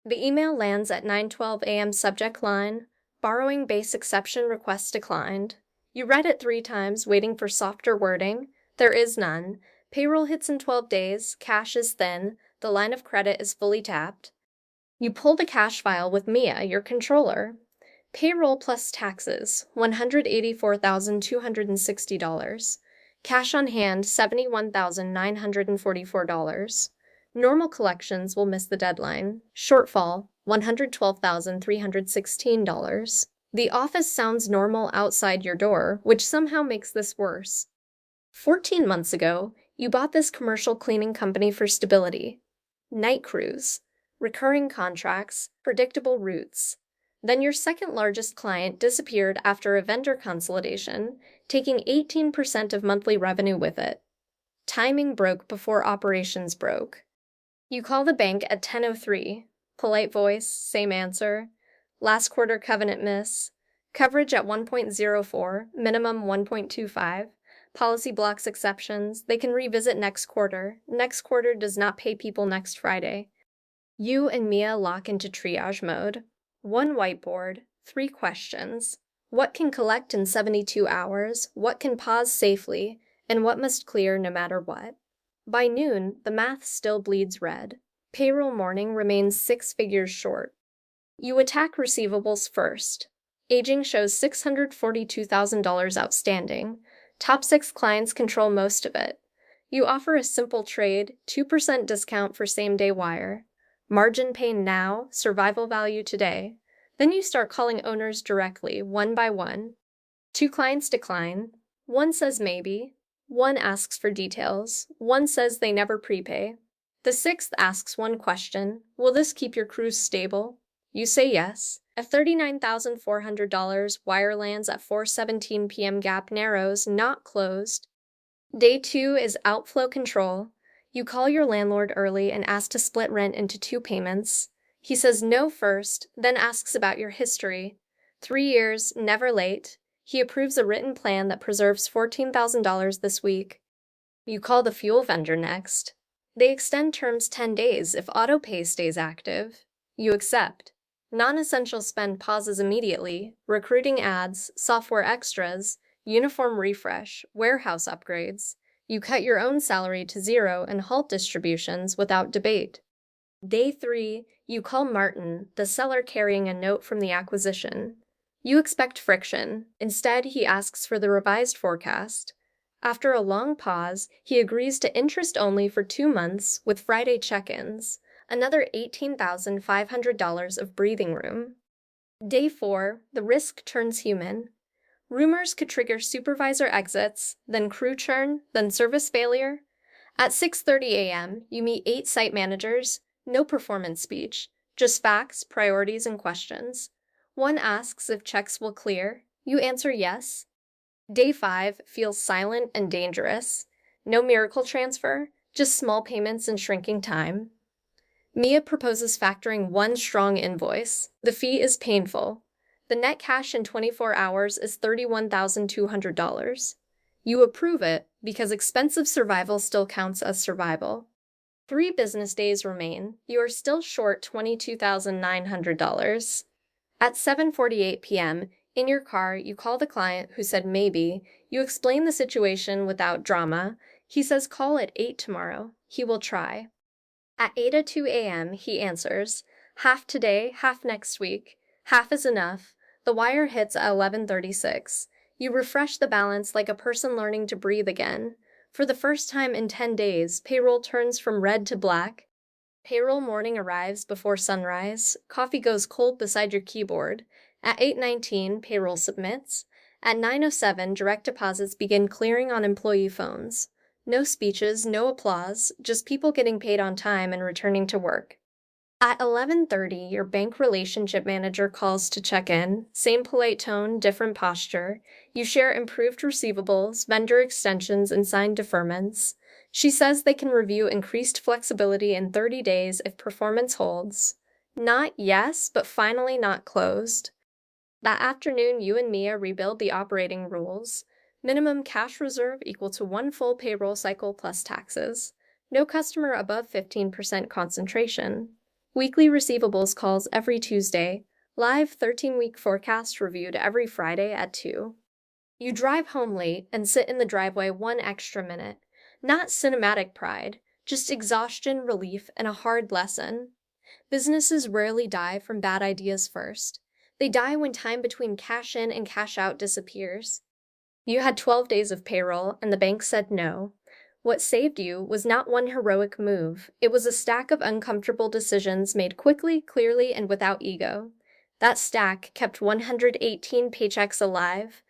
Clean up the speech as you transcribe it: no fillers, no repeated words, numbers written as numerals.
The email lands at 9:12 a.m. subject line, borrowing base exception request declined. You read it 3 times, waiting for softer wording. There is none. Payroll hits in 12 days, cash is thin, the line of credit is fully tapped. You pull the cash file with Mia, your controller. Payroll plus taxes, $184,260. Cash on hand, $71,944. Normal collections will miss the deadline. Shortfall, $112,316. The office sounds normal outside your door, which somehow makes this worse. 14 months ago, you bought this commercial cleaning company for stability. Night crews, recurring contracts, predictable routes. Then your second largest client disappeared after a vendor consolidation, taking 18% of monthly revenue with it. Timing broke before operations broke. You call the bank at 10:03. Polite voice, same answer. Last quarter covenant miss. Coverage at 1.04, minimum 1.25. Policy blocks exceptions. They can revisit next quarter. Next quarter does not pay people next Friday. You and Mia lock into triage mode. 1 whiteboard, 3 questions. What can collect in 72 hours? What can pause safely? And what must clear no matter what? By noon, the math still bleeds red. Payroll morning remains 6 figures short. You attack receivables first. Aging shows $642,000 outstanding. Top 6 clients control most of it. You offer a simple trade, 2% discount for same-day wire. Margin pain now, survival value today. Then you start calling owners directly, one by one. 2 clients decline. 1 says maybe. 1 asks for details. 1 says they never prepay. The 6th asks 1 question, will this keep your crews stable? You say yes. A $39,400 wire lands at 4:17 p.m. gap narrows, not closed. Day 2 is outflow control. You call your landlord early and ask to split rent into 2 payments. He says no first, then asks about your history. 3 years, never late. He approves a written plan that preserves $14,000 this week. You call the fuel vendor next. They extend terms 10 days if autopay stays active. You accept. Non-essential spend pauses immediately. Recruiting ads, software extras, uniform refresh, warehouse upgrades. You cut your own salary to 0 and halt distributions without debate. Day 3, you call Martin, the seller carrying a note from the acquisition. You expect friction. Instead, he asks for the revised forecast. After a long pause, he agrees to interest only for 2 months with Friday check-ins, another $18,500 of breathing room. Day 4, the risk turns human. Rumors could trigger supervisor exits, then crew churn, then service failure. At 6:30 a.m., you meet 8 site managers, no performance speech, just facts, priorities, and questions. 1 asks if checks will clear. You answer yes. Day 5 feels silent and dangerous. No miracle transfer, just small payments and shrinking time. Mia proposes factoring 1 strong invoice. The fee is painful. The net cash in 24 hours is $31,200. You approve it because expensive survival still counts as survival. 3 business days remain. You are still short $22,900. At 7:48 p.m., in your car, you call the client who said maybe. You explain the situation without drama. He says call at 8 tomorrow. He will try. At 8:02 a.m., he answers, half today, half next week. Half is enough. The wire hits at 11:36. You refresh the balance like a person learning to breathe again. For the first time in 10 days, payroll turns from red to black. Payroll morning arrives before sunrise. Coffee goes cold beside your keyboard. At 8:19, payroll submits. At 9:07, direct deposits begin clearing on employee phones. No speeches, no applause, just people getting paid on time and returning to work. At 11:30, your bank relationship manager calls to check in. Same polite tone, different posture. You share improved receivables, vendor extensions, and signed deferments. She says they can review increased flexibility in 30 days if performance holds. Not yes, but finally not closed. That afternoon, you and Mia rebuild the operating rules. Minimum cash reserve equal to 1 full payroll cycle plus taxes. No customer above 15% concentration. Weekly receivables calls every Tuesday. Live 13-week forecast reviewed every Friday at 2. You drive home late and sit in the driveway 1 extra minute. Not cinematic pride, just exhaustion, relief, and a hard lesson. Businesses rarely die from bad ideas first. They die when time between cash in and cash out disappears. You had 12 days of payroll, and the bank said no. What saved you was not one heroic move. It was a stack of uncomfortable decisions made quickly, clearly, and without ego. That stack kept 118 paychecks alive,